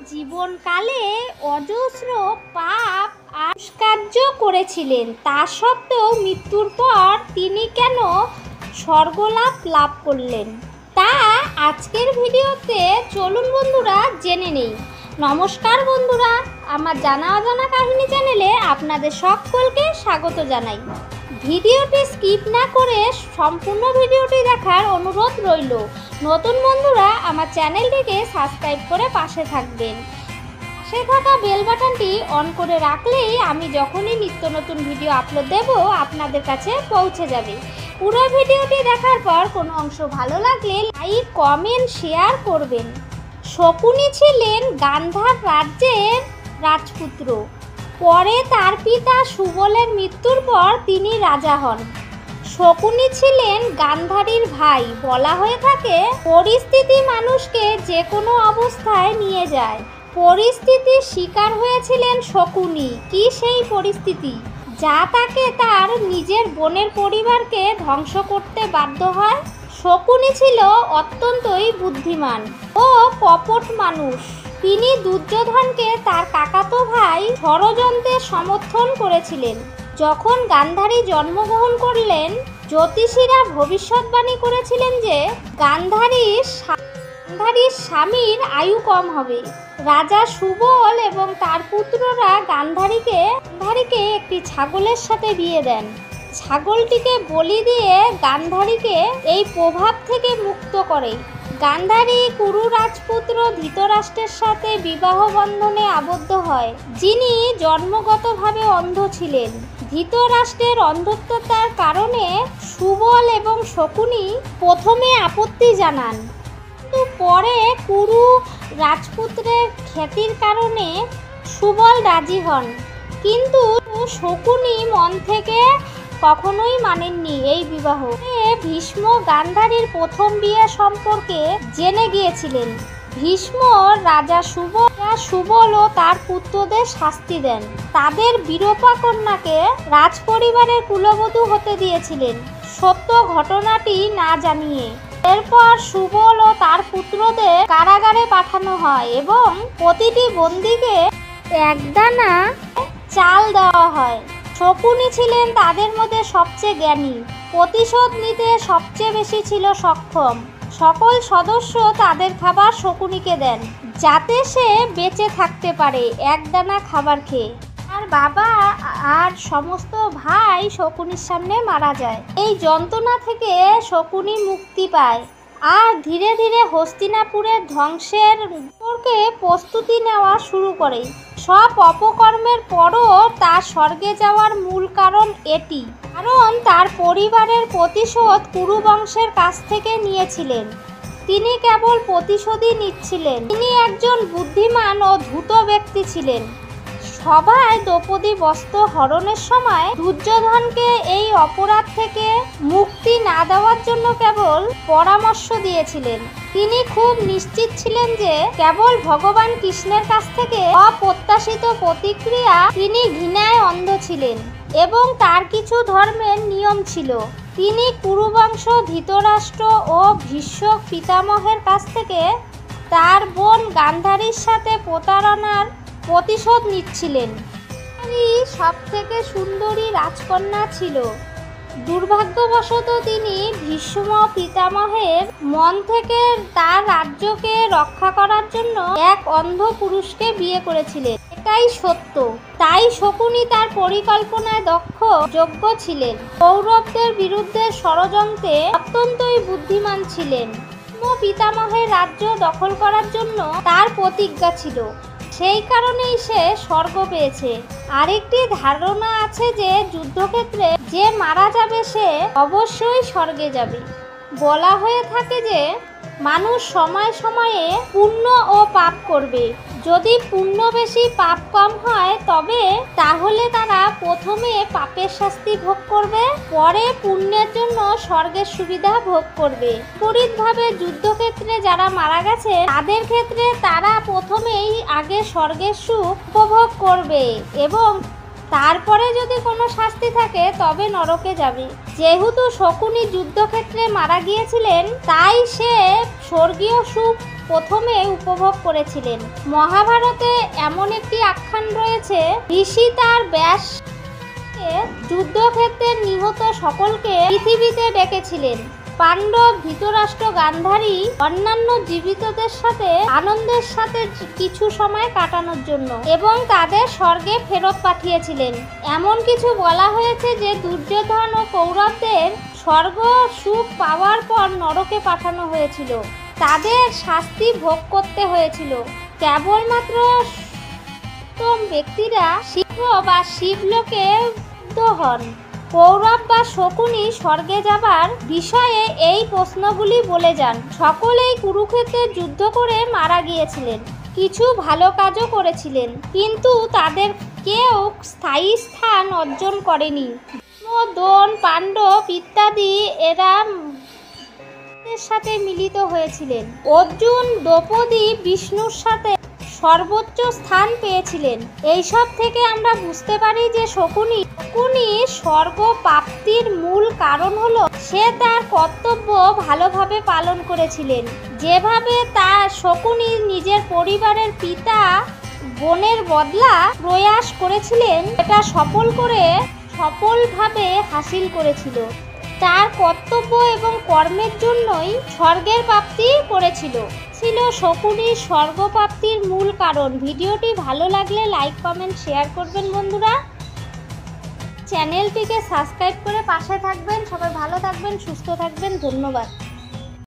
জীবনকালে অজস্র পাপ কার্য করেছিলেন, তা সত্ত্বেও মৃত্যুর পর তিনি কেন স্বর্গলাভ লাভ করলেন তা আজকের ভিডিওতে চলুন বন্ধুরা জেনে নেই। নমস্কার বন্ধুরা, আমার জানা অজানা কাহিনী চ্যানেলে আপনাদের সকলকে স্বাগত জানাই। ভিডিওটি স্কিপ না করে সম্পূর্ণ ভিডিওটি দেখার অনুরোধ রইল। নতুন বন্ধুরা আমার চ্যানেলটিকে সাবস্ক্রাইব করে পাশে থাকবেন। পাশে থাকা বেল বাটনটি অন করে রাখলেই আমি যখনই নিত্য নতুন ভিডিও আপলোড দেব আপনাদের কাছে পৌঁছে যাবে। পুরো ভিডিওটি দেখার পর কোনো অংশ ভালো লাগলে লাইক, কমেন্ট, শেয়ার করবেন। শকুনি ছিলেন গান্ধার রাজ্যের রাজপুত্র। পরে তার পিতা সুবলের মৃত্যুর পর তিনি রাজা হন। শকুনি ছিলেন গান্ধারীর ভাই। বলা হয়ে থাকে পরিস্থিতি মানুষকে যে কোনো অবস্থায় নিয়ে যায়। পরিস্থিতির শিকার হয়েছিলেন শকুনি। কি সেই পরিস্থিতি যা তাকে তার নিজের বোনের পরিবারকে ধ্বংস করতে বাধ্য হয়? শকুনি ছিল অত্যন্তই বুদ্ধিমান ও কপট মানুষ। তিনি দুর্যোধনকে তার কাকাতো ভাই ষড়যন্ত্রের সমর্থন করেছিলেন। যখন গান্ধারী জন্মগ্রহণ করলেন, জ্যোতিষীরা ভবিষ্যৎবাণী করেছিলেন যে গান্ধারীর স্বামীর আয়ু কম হবে। রাজা সুবল এবং তার পুত্ররা গান্ধারীকে একটি ছাগলের সাথে বিয়ে দেন। ছাগলটিকে বলি দিয়ে গান্ধারীকে এই প্রভাব থেকে মুক্ত করে। গান্ধারী কুরু রাজপুত্র ধৃতরাষ্ট্রের সাথে বিবাহ বন্ধনে আবদ্ধ হয়, যিনি জন্মগতভাবে অন্ধ ছিলেন। ধৃতরাষ্ট্রের অন্ধত্বতার কারণে সুবল এবং শকুনি প্রথমে আপত্তি জানান, কিন্তু পরে কুরু রাজপুত্রের খ্যাতির কারণে সুবল রাজি হন। কিন্তু শকুনি মন থেকে কখনোই মানেননি এই বিবাহ। ভীষ্ম গান্ধারীর প্রথম বিয়ে সম্পর্কে জেনে গিয়েছিলেন। ভীষ্ম রাজা সুবল ও তার পুত্রদের শাস্তি দেন। তাদের বিরূপা কন্যাকে রাজপরিবারের কুলবধূ হতে দিয়েছিলেন, সত্য ঘটনাটি না জানিয়ে। এরপর সুবল ও তার পুত্রদের কারাগারে পাঠানো হয় এবং প্রতিটি বন্দীকে একদানা চাল দেওয়া হয়। শকুনি ছিলেন তাদের মধ্যে সবচেয়ে জ্ঞানী, প্রতিশোধ নিতে সবচেয়ে বেশি ছিল সক্ষম। সকল সদস্য তাদের খাবার শকুনিকে দেন, যাতে সে বেঁচে থাকতে পারে একদানা খাবার খেয়ে। আর বাবা আর সমস্ত ভাই শকুনির সামনে মারা যায়। এই যন্ত্রণা থেকে শকুনি মুক্তি পায় আর ধীরে ধীরে হস্তিনাপুরের ধ্বংসের সম্পর্কে প্রস্তুতি নেওয়া শুরু করে। সব অপকর্মের পরও তার স্বর্গে যাওয়ার মূল কারণ এটি, কারণ তার পরিবারের প্রতিশোধ কুরু বংশের কাছ থেকে নিয়েছিলেন। তিনি কেবল প্রতিশোধই নিচ্ছিলেন। তিনি একজন বুদ্ধিমান ও ধূর্ত ব্যক্তি ছিলেন। সভায় দ্রৌপদী বস্ত্র হরণের সময় দুর্যোধনকে এই অপরাধ থেকে মুক্তি না দেওয়ার জন্য কেবল পরামর্শ দিয়েছিলেন। তিনি খুব নিশ্চিত ছিলেন যে কেবল ভগবান কৃষ্ণের কাছ থেকে অপ্রত্যাশিত প্রতিক্রিয়া। তিনি ঘৃণায় অন্ধ ছিলেন এবং তার কিছু ধর্মের নিয়ম ছিল। তিনি কুরুবংশ ধৃতরাষ্ট্র ও ভীষ্ম পিতামহের কাছ থেকে তার বোন গান্ধারীর সাথে প্রতারণার প্রতিশোধ নিচ্ছিলেন। সব থেকে সুন্দরী রাজকন্যা ছিল। দুর্ভাগ্যবশত তিনি ভীষ্ম পিতামহের মন থেকে তার রাজ্যকে রক্ষা করার জন্য এক অন্ধ পুরুষকে বিয়ে করেছিলেন। এটাই সত্য। তাই শকুনি তার পরিকল্পনায় যোগ্য ছিলেন। কৌরবদের বিরুদ্ধে ষড়যন্ত্রে অত্যন্তই বুদ্ধিমান ছিলেন। পিতামহের রাজ্য দখল করার জন্য তার প্রতিজ্ঞা ছিল, সেই কারণেই সে স্বর্গ পেয়েছে। আরেকটি ধারণা আছে যে যুদ্ধক্ষেত্রে যে মারা যাবে সে অবশ্যই স্বর্গে যাবে। বলা হয়ে থাকে যে মানুষ সময়ে সময়ে পুণ্য ও পাপ করবে। যদি পুণ্য বেশি পাপ কম হয় তবে তাহলে তারা প্রথমে পাপের শাস্তি ভোগ করবে, পরে পুণ্যের জন্য স্বর্গের সুবিধা ভোগ করবে। বিপরীতভাবে যুদ্ধক্ষেত্রে যারা মারা গেছে তাদের ক্ষেত্রে তারা প্রথমেই আগে স্বর্গের সুখ উপভোগ করবে এবং তারপরে যদি কোনো শাস্তি থাকে তবে নরকে যাবে। যেহেতু শকুনি যুদ্ধক্ষেত্রে মারা গিয়েছিলেন তাই সে স্বর্গীয় সুখ প্রথমে উপভোগ করেছিলেন। মহাভারতে এমন একটি আখ্যান রয়েছে, ঋষি তার ব্যাস যুদ্ধক্ষেত্রে নিহত সকলকে পৃথিবীতে ডেকেছিলেন। পাণ্ডব, ধৃতরাষ্ট্র, গান্ধারী অন্যান্য জীবিতদের সাথে আনন্দের সাথে কিছু সময় কাটানোর জন্য এবং তাদের স্বর্গে ফেরত পাঠিয়েছিলেন। এমন কিছু বলা হয়েছে যে দুর্যোধন ও কৌরবদের স্বর্গ সুখ পাওয়ার পর নরকে পাঠানো হয়েছিল। তাদের শাস্তি ভোগ করতে হয়েছিল। কেবলমাত্র ব্যক্তিরা শিব বা শিবলোকে হন। কৌরব বা শকুনি স্বর্গে যাবার বিষয়ে এই প্রশ্নগুলি বলে যান। সকলেই কুরুক্ষেত্রে যুদ্ধ করে মারা গিয়েছিলেন, কিছু ভালো কাজও করেছিলেন, কিন্তু তাদের কেউ স্থায়ী স্থান অর্জন করেনি। দ্রোণ, পাণ্ডব ইত্যাদি এরা সাথে মিলিত হয়েছিলেন। অর্জুন, দ্রৌপদী বিষ্ণুর সাথে সর্বোচ্চ স্থান পেয়েছিলেন। এইসব থেকে আমরা বুঝতে পারি যে শকুনি স্বর্গ প্রাপ্তির মূল কারণ হলো সে তার কর্তব্য ভালোভাবে পালন করেছিলেন। যেভাবে তার শকুনি নিজের পরিবারের পিতা বোনের বদলা প্রয়াস করেছিলেন, এটা সফলভাবে হাসিল করেছিল। তার কর্তব্য এবং কর্মের জন্যই স্বর্গের প্রাপ্তি করেছিল। শকুনির স্বর্গপ্রাপ্তির মূল কারণ। ভিডিওটি ভালো লাগলে লাইক, কমেন্ট, শেয়ার করবেন বন্ধুরা। চ্যানেলটিকে সাবস্ক্রাইব করে পাশে থাকবেন। সবাই ভালো থাকবেন, সুস্থ থাকবেন। ধন্যবাদ।